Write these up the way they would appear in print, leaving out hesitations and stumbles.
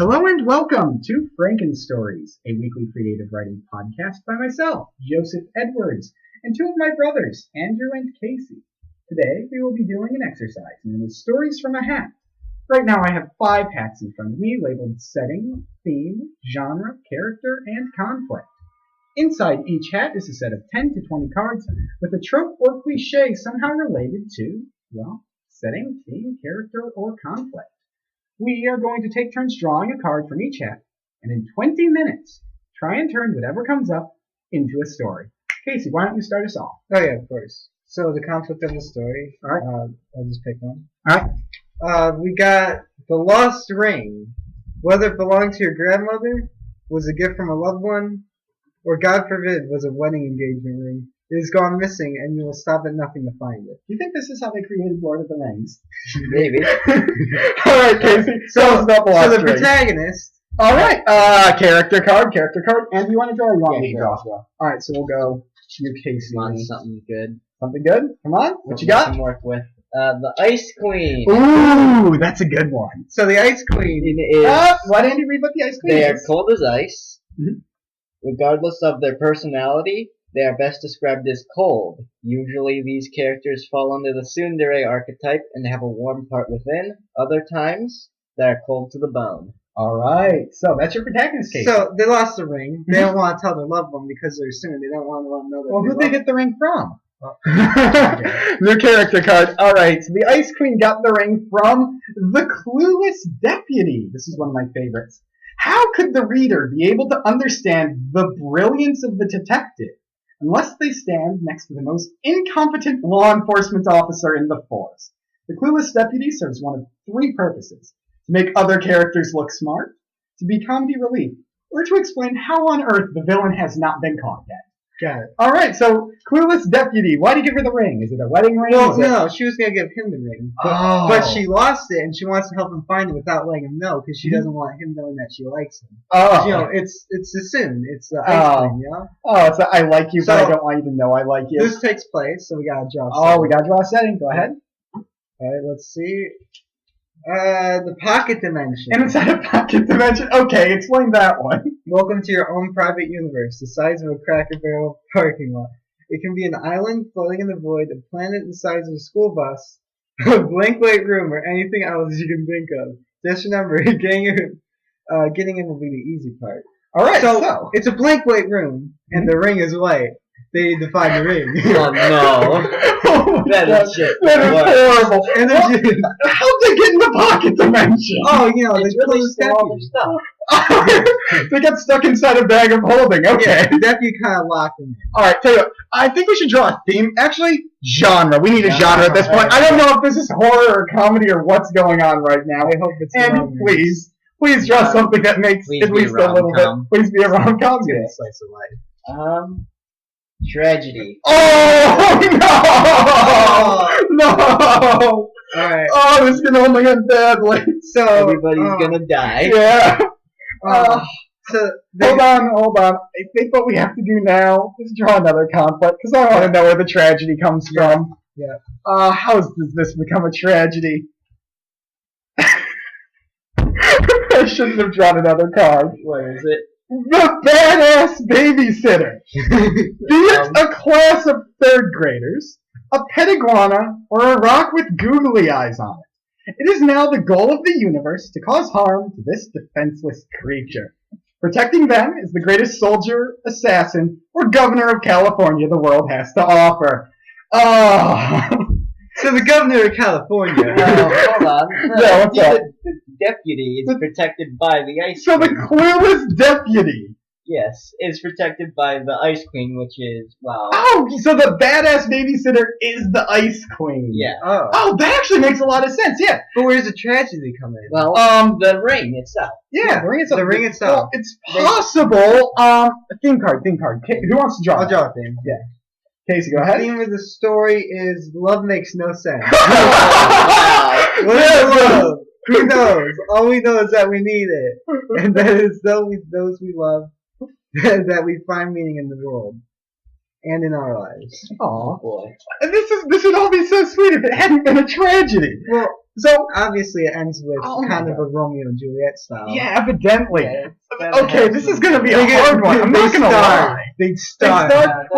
Hello and welcome to Frankenstories, a weekly creative writing podcast by myself, Joseph Edwards, and two of my brothers, Andrew and Casey. Today we will be doing an exercise known as Stories from a Hat. Right now I have 5 hats in front of me labeled setting, theme, genre, character, and conflict. Inside each hat is a set of 10 to 20 cards with a trope or cliche somehow related to, well, setting, theme, character, or conflict. We are going to take turns drawing a card from each hat, and in 20 minutes, try and turn whatever comes up into a story. Casey, why don't you start us off? Oh yeah, of course. So the conflict of the story. All right. I'll just pick one. All right. We got the lost ring. Whether it belonged to your grandmother, was a gift from a loved one, or God forbid, was a wedding engagement ring. It has gone missing, and you will stop at nothing to find it. Do you think this is how they created Lord of the Rings? Maybe. All right, Casey. So the protagonist. All right. Character card. And do you want to draw or you want me to draw? All right, so we'll go to you, Casey. Come on, something good. Something good? Come on. What you got? Some work with. The Ice Queen. Ooh, that's a good one. So the Ice Queen is. Why didn't you read what the Ice Queen They is? are cold as ice. Mm-hmm. Regardless of their personality, they are best described as cold. Usually these characters fall under the tsundere archetype and have a warm part within. Other times, they are cold to the bone. All right, so that's your protagonist, Casey. So they lost the ring. They don't want to tell their loved one because they're soon. They don't want to let them know that. Well, who'd they get the ring from? Okay. Their character card. All right, so the Ice Queen got the ring from the clueless deputy. This is one of my favorites. How could the reader be able to understand the brilliance of the detective unless they stand next to the most incompetent law enforcement officer in the force? The clueless deputy serves one of 3 purposes: to make other characters look smart, to be comedy relief, or to explain how on earth the villain has not been caught yet. Got it. All right, so clueless deputy. Why do you give her the ring? Is it a wedding ring? Well, no, she was gonna give him the ring, but Oh. she lost it, and she wants to help him find it without letting him know because she doesn't want him knowing that she likes him. Oh. You know, it's a sin. It's the ice cream, you know. Oh, it's I like you, but So- I don't want you to know I like you. This takes place, so we gotta draw. Oh, we gotta draw a setting. Go ahead. All right, let's see. The pocket dimension. And inside a pocket dimension. Okay, explain that one. Welcome to your own private universe, the size of a Cracker Barrel parking lot. It can be an island floating in the void, a planet the size of a school bus, a blank white room, or anything else you can think of. Just remember, getting in will be the easy part. All right, So it's a blank white room, and the ring is white. They need to find the ring. Oh no. Oh, That God. is shit. That is horrible. And Well, then how'd they get in the pocket dimension? oh, you know, It's there's really clues still all their deputy. stuff. They got stuck inside a bag of holding. Okay. Yeah, the deputy kind of locked them in. All right, tell you what, I think we should draw a theme. Actually, genre. We need a genre at this point. Right. I don't know if this is horror or comedy or what's going on right now. I hope it's And romance. please draw something that makes Please at be a least a little bit. rom-com. Please be a rom-com. It's gonna Yeah. be slice of life. Tragedy. Oh no! No! Alright, Oh, this can only end badly. so Everybody's gonna die. Yeah. so Hold on. I think what we have to do now is draw another conflict because I want to know where the tragedy comes from. Yeah. How does this become a tragedy? I shouldn't have drawn another card. What is it? The badass babysitter. Be it a class of 3rd graders, a pet iguana, or a rock with googly eyes on it. It is now the goal of the universe to cause harm to this defenseless creature. Protecting them is the greatest soldier, assassin, or governor of California the world has to offer. Oh. So the governor of California. Hold on. Yeah, what's up? The deputy is protected by the Ice So the Queen. clueless deputy. Yes, is protected by the Ice Queen, which is, wow. Oh, so the badass babysitter is the Ice Queen. Yeah. Oh, that actually makes a lot of sense. Yeah. But where's the tragedy come in? Well, the ring itself. Yeah, the ring itself. Well, it's possible. Theme card. Who wants to draw? I'll draw a theme. Yeah. Casey, go The ahead. theme of the story is love makes no sense. Wow. What is love? Who knows? All we know is that we need it, and that is those we love, that we find meaning in the world. and in our lives. Aw. Boy. And this would all be so sweet if it hadn't been a tragedy. Well, So, obviously it ends with Oh my kind of God. a Romeo and Juliet style. yeah, evidently. Yeah, it's gotta Okay, have this some- is gonna be a They get- hard one. I'm they not gonna start. lie. They They start. start-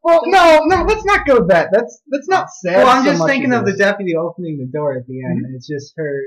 Well, no, let's not go that. That's not sad. Well, I'm so just much thinking as of the it is- deputy opening the door at the end, and it's just her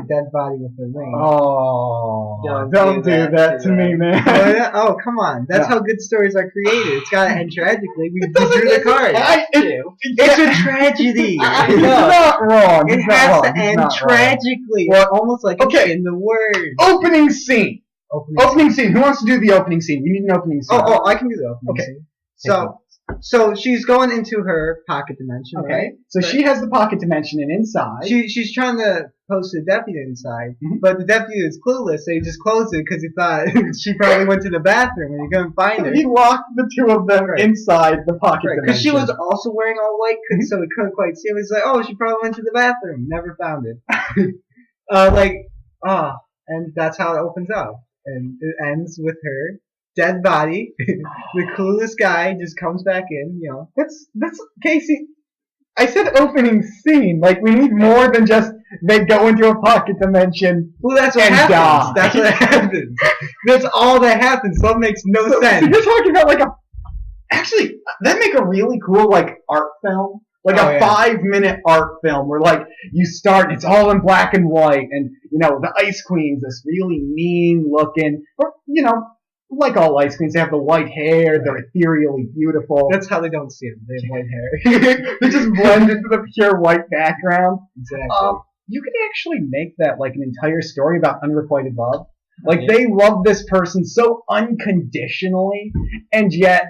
dead body with the ring. Oh, Don't don't do do that that to to me, them. man. Oh, yeah? Oh, come on. That's No. how good stories are created. It's gotta end tragically. We It doesn't- drew the card. It's a tragedy. He's not wrong. It He's not has wrong. to He's end not wrong. tragically. Well, Almost like okay. it's in the word. Opening scene. Opening. Opening scene. Who wants to do the opening scene? We need an opening scene. Oh, I can do the opening Okay. scene. So she's going into her pocket dimension, Okay. right? So Right. she has the pocket dimension, and inside. She's trying to post the deputy inside, Mhm. but the deputy is clueless, so he just closed it because he thought she probably went to the bathroom and he couldn't find her. He locked the two of them Right. inside the pocket dimension. Because she was also wearing all white, so he couldn't quite see him. He's like, oh, she probably went to the bathroom. Never found it. And that's how it opens up. And it ends with her dead body. The clueless guy just comes back in, That's Casey. I said opening scene. Like, we need more than just they go into a pocket dimension. Well, that's what And happens. die. That's what happens. That's all that happens. So it makes no So sense. you're talking about like actually, that'd make a really cool like art film. Like Oh, a yeah. 5-minute art film where like you start and it's all in black and white and the Ice Queen's this really mean looking, or like all Ice Queens, they have the white hair, they're ethereally beautiful. That's how they don't see him. They have white hair. They just blend into the pure white background. Exactly. You could actually make that like an entire story about unrequited love. Like Yeah. they love this person so unconditionally, and yet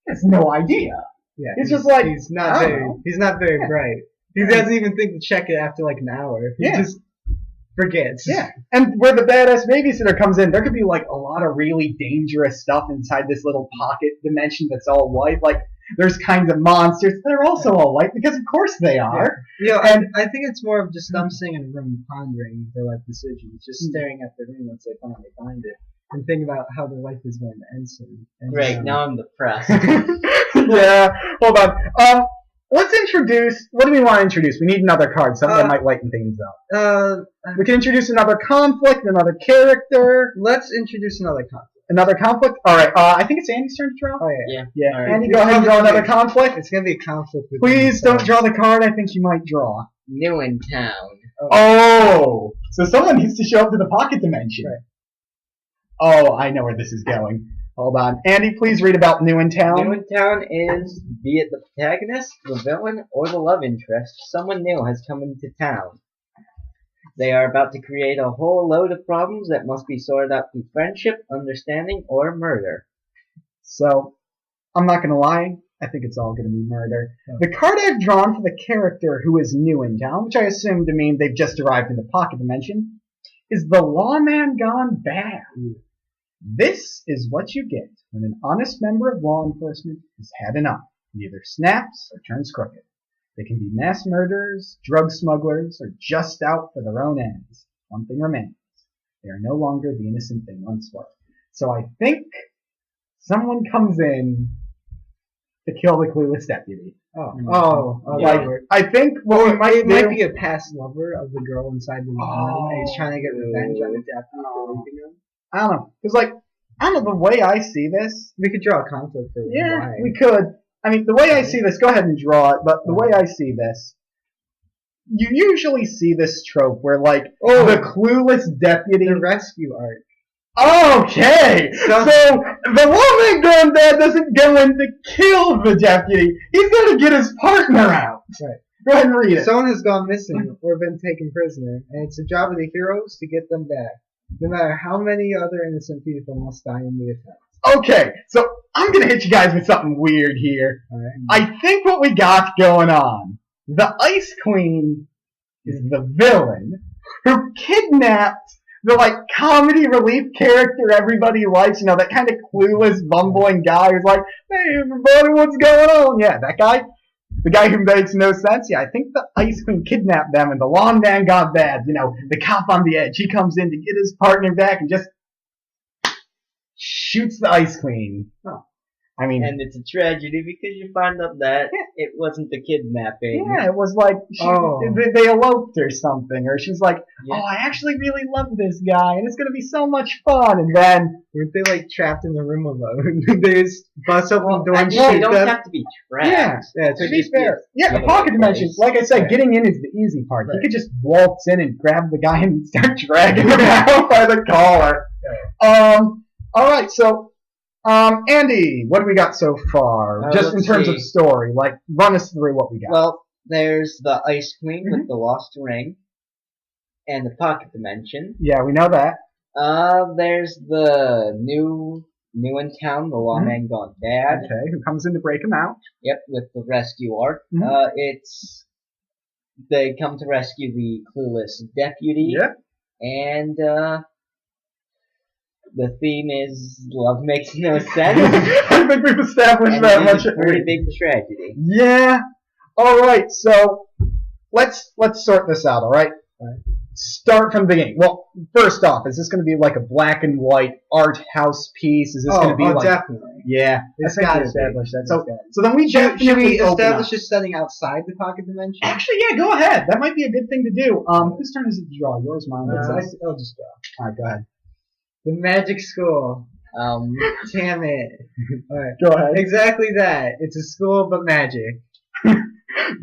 has no idea. Yeah, It's just like, he's I not don't very know. he's not very Yeah. bright. He Yeah. doesn't even think to check it after like an hour. He Yeah. just forgets. Yeah, and where the badass babysitter comes in, there could be like a lot of really dangerous stuff inside this little pocket dimension that's all white. Like there's kinds of monsters that are also all white because of course they are. And I think it's more of just them sitting in a room pondering their life decisions, just staring at the ring once they finally find it, and thinking about how their life is going to end soon. And, Great, now I'm depressed. Yeah, hold on. Let's introduce. What do we want to introduce? We need another card, something that might lighten things up. We can introduce another conflict, another character, Let's introduce another conflict. another conflict. All right. I think it's Andy's turn to draw. Oh yeah. Yeah, All right. Andy, go ahead and draw another conflict. It's gonna be a conflict. With Please them, don't so- draw the card. I think you might draw. New in town. Oh, so someone needs to show up to the pocket dimension. Right. Oh, I know where this is going. Hold on. Andy, please read about New in Town. New in town is, be it the protagonist, the villain, or the love interest, someone new has come into town. They are about to create a whole load of problems that must be sorted out through friendship, understanding, or murder. So, I'm not going to lie. I think it's all going to be murder. The card I've drawn for the character who is new in town, which I assume to mean they've just arrived in the pocket dimension, is the lawman gone bad. This is what you get when an honest member of law enforcement has had enough. He either snaps or turns crooked. They can be mass murderers, drug smugglers, or just out for their own ends. One thing remains. They are no longer the innocent they once were. So I think someone comes in to kill the clueless deputy. Like, Robert. I think what we might It might do- be a past lover of the girl inside the room, and he's trying to get revenge on the deputy for leaving him. I don't know. Because, like, I don't know, the way I see this, We could draw a conflict for yeah, why. we could. I mean, the way I see this, go ahead and draw it, but the way I see this, you usually see this trope where, like, the clueless deputy... The rescue arc. Okay! So, the lawman gone bad doesn't go in to kill the deputy. He's going to get his partner out. Right. Go ahead and read it. Someone has gone missing or been taken prisoner, and it's the job of the heroes to get them back, no matter how many other innocent people must die in the attempt. Okay, so I'm going to hit you guys with something weird here. Alright? I think what we got going on, the Ice Queen is the villain who kidnapped the, like, comedy relief character everybody likes, that kind of clueless, bumbling guy who's like, hey, everybody, what's going on? Yeah, that guy. The guy who makes no sense. Yeah, I think the Ice Queen kidnapped them and the lawn man got bad. The cop on the edge. He comes in to get his partner back and just shoots the Ice Queen. I mean, And it's a tragedy because you find out that it wasn't the kidnapping. yeah, it was like they eloped or something, or she's like, Yeah. oh, I actually really love this guy, and it's gonna be so much fun. And then Weren't they like trapped in the room alone? They just bust open the door and Actually, shoot you don't them. have to be trapped. Yeah, It to could be just be fair, yeah, the getaway pocket dimension, place. like I said, Yeah. getting in is the easy part. You Right. could just waltz in and grab the guy and start dragging him out by the collar. All right, so. Andy, what do we got so far? Just in let's terms see. of story, like run us through what we got. Well, there's the Ice Queen Mm-hmm. with the lost ring and the pocket dimension. Yeah, we know that. There's the new in town, the lawman gone bad. Okay, who comes in to break him out? Yep, with the rescue arc. Mhm. They come to rescue the clueless deputy. Yep. And the theme is love makes no sense. I think we've established and that it much. is a pretty big tragedy. Yeah. All right. So let's sort this out. All right. Start from the beginning. Well, first off, is this going to be like a black and white art house piece? Is this going to be like? Definitely. Yeah. It's I think we gotta be. established that. It's So gotta be. so then we Should we definitely open establish up. this setting outside the pocket dimension? Actually, yeah. Go ahead. That might be a good thing to do. Whose turn is it to draw? Yours, mine. I'll just go. All right. Go ahead. The magic school. Damn it. Alright. Go ahead. Exactly that. It's a school, but magic.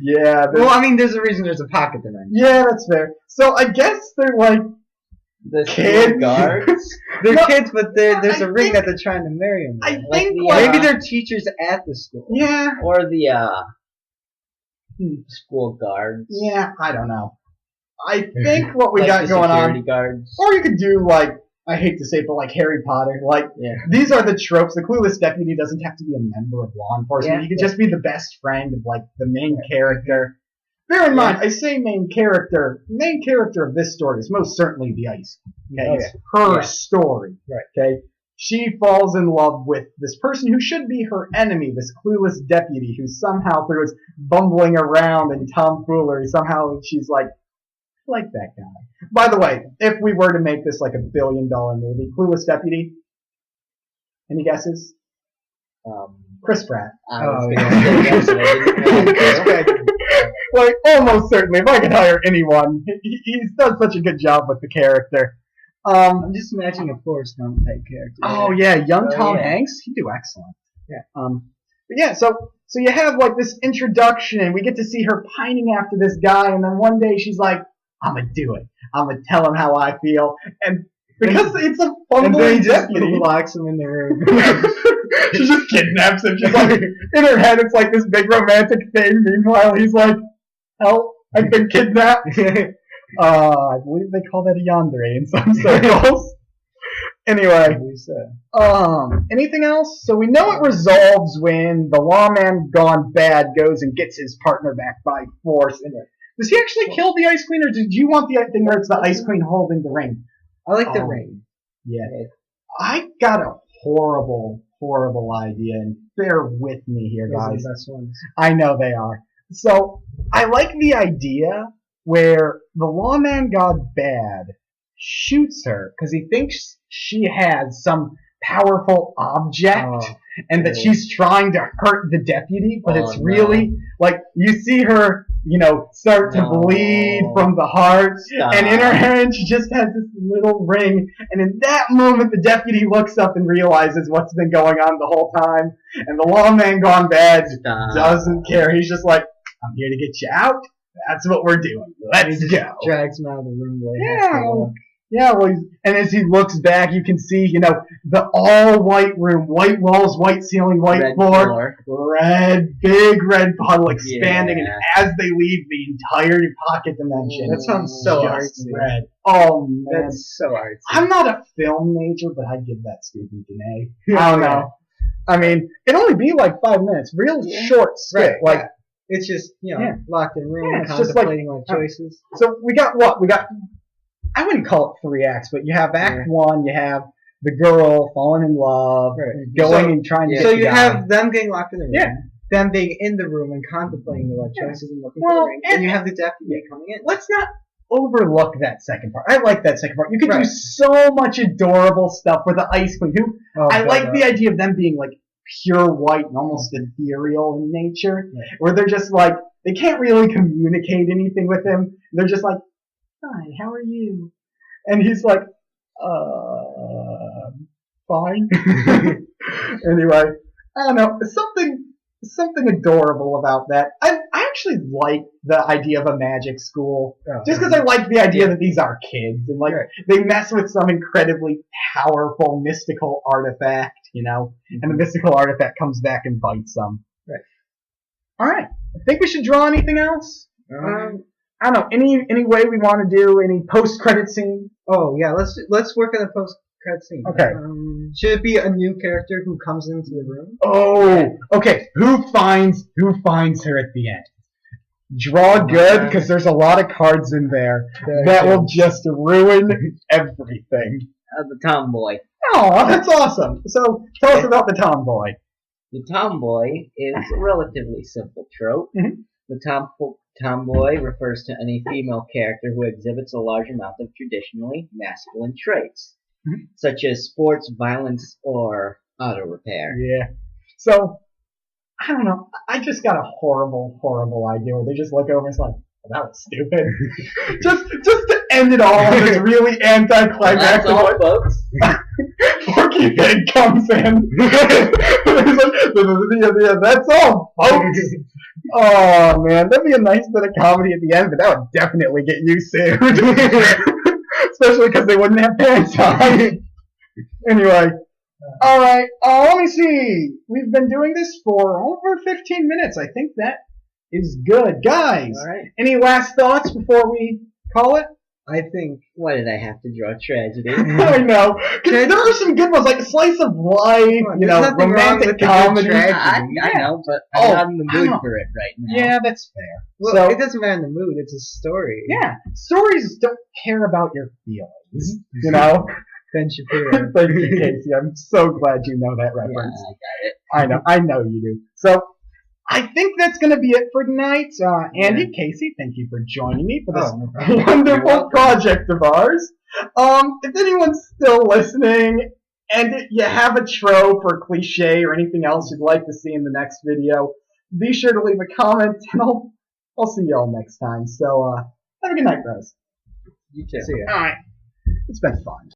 Yeah. Well, I mean, there's a reason there's a pocket dimension. Yeah, that's fair. So I guess they're like The kids. school guards. They're No, kids, but there's I a ring think- that they're trying to marry them. I with. think the, like Maybe they're teachers at the school. yeah, or the school guards. yeah. I don't know. I think what we Like got the going security on, guards. or you could do like I hate to say it, but like Harry Potter. Like Yeah. these are the tropes. The clueless deputy doesn't have to be a member of law enforcement. Yeah. You could just be the best friend of like the main character. Bear in mind, I say main character. Main character of this story is most certainly the Ice Queen. Okay, Oh, it's her Yeah. story. Right. Okay, she falls in love with this person who should be her enemy, this clueless deputy who somehow through his bumbling around and tomfoolery, somehow she's like that guy. By the way, if we were to make this like $1 billion movie, Clueless Deputy, any guesses? Chris Pratt. I was Oh, gonna yeah. say yes, but I didn't want Chris to. Pratt. Like, almost certainly. If I could hire anyone, he's done such a good job with the character. I'm just imagining a Forrest Gump type character. Oh yeah, young Oh, Tom yeah. Hanks, he'd do excellent. Yeah. But yeah, so you have like this introduction, and we get to see her pining after this guy, and then one day she's like, "I'm gonna do it. I'm gonna tell him how I feel," and because it's a And then bumbling he just deputy, locks him in the room. she just kidnaps him. She's like, in her head, it's like this big romantic thing. Meanwhile, he's like, "Help! I've been kidnapped." I believe they call that a yandere in some circles. Anyway, anything else? So we know it resolves when the lawman gone bad goes and gets his partner back by force. And does he actually kill the Ice Queen, or did you want the thing where it's the Ice Queen holding the ring? I like the Oh. ring. Yeah. I got a horrible, horrible idea, and bear with me here, Those are guys. the best ones. I know they are. So I like the idea where the lawman god bad shoots her because he thinks she has some powerful object Oh, and that cool. she's trying to hurt the deputy, but Oh, it's no. really like you see her, start to No. bleed from the heart. Stop. And in her hand, she just has this little ring. And in that moment, the deputy looks up and realizes what's been going on the whole time. And the lawman gone bad Stop. doesn't care. He's just like, I'm here to get you out. That's what we're doing. Let's He go. just drags him out of the room. Like, Yeah, well, and as he looks back, you can see, the all-white room, white walls, white ceiling, white Red floor, big red puddle expanding, Yeah. and as they leave the entire pocket dimension, That sounds so just artsy. red. Oh man, That's so artsy. I'm not a film major, but I'd give that student an A. I don't Yeah. know. I mean, it'd only be like 5 minutes, real short skit. Right, Like, yeah. It's just, Yeah. locked in room, Yeah, it's just like- contemplating life choices. so we got what? We got, I wouldn't call it 3 acts, but you have Act 1, you have the girl falling in love, Right. going So- and trying to yeah. get So the you guy. have them getting locked in the room, Yeah. them being in the room and contemplating the life choices and looking Well, for the ring, and you have the deputy coming in. Let's not overlook that second part. I like that second part. You could do Right. so much adorable stuff with the Ice Queen. Who Oh, I God, like the idea of them being like pure white and almost ethereal in nature, where they're just like, they can't really communicate anything with him. They're just like, hi, how are you? And he's like, fine. Anyway, I don't know, something adorable about that. I actually like the idea of a magic school, just because I like the idea that these are kids and like they mess with some incredibly powerful mystical artifact, you know, and the mystical artifact comes back and bites them. Right. All right. I think we should draw anything else. I don't know. Any way we want to do any post-credit scene? Oh yeah, let's work on the post-credit scene. Okay. Should it be a new character who comes into the room? Oh, okay. Who finds her at the end? Draw good, because there's a lot of cards in there that will just ruin everything. The tomboy. Oh, that's awesome. So tell us about the tomboy. The tomboy is a relatively simple trope. Mhm. The tomboy refers to any female character who exhibits a large amount of traditionally masculine traits, such as sports, violence, or auto repair. Yeah. So, I don't know. I just got a horrible idea where they just look over and it's like, well, that was stupid. just to end it all on this really anticlimactic That's all, folks. Porky Pig comes in. Yeah, that's all, folks. Oh man, that'd be a nice bit of comedy at the end, but that would definitely get you sued. Especially because they wouldn't have pants on. Anyway, alright, let me see. We've been doing this for over 15 minutes. I think that is good. Guys, any last thoughts before we call it? I think. Why did I have to draw tragedy? I know. Because there are some good ones, like Slice of Life, you know, romantic comedy. I know, but I'm not in the mood for it right now. Yeah, that's fair. Well, So, it doesn't matter in the mood. It's a story. yeah, stories don't care about your feelings, you know? Ben Shapiro. Thank you, Casey. I'm so glad you know that reference. Yeah, I got it. I know you do. So, I think that's going to be it for tonight. Andy, Casey, thank you for joining me for this no problem. wonderful project of ours. If anyone's still listening and you have a trope or cliche or anything else you'd like to see in the next video, be sure to leave a comment and I'll see you all next time. So, have a good night, bros. You too. See ya. All right. It's been fun.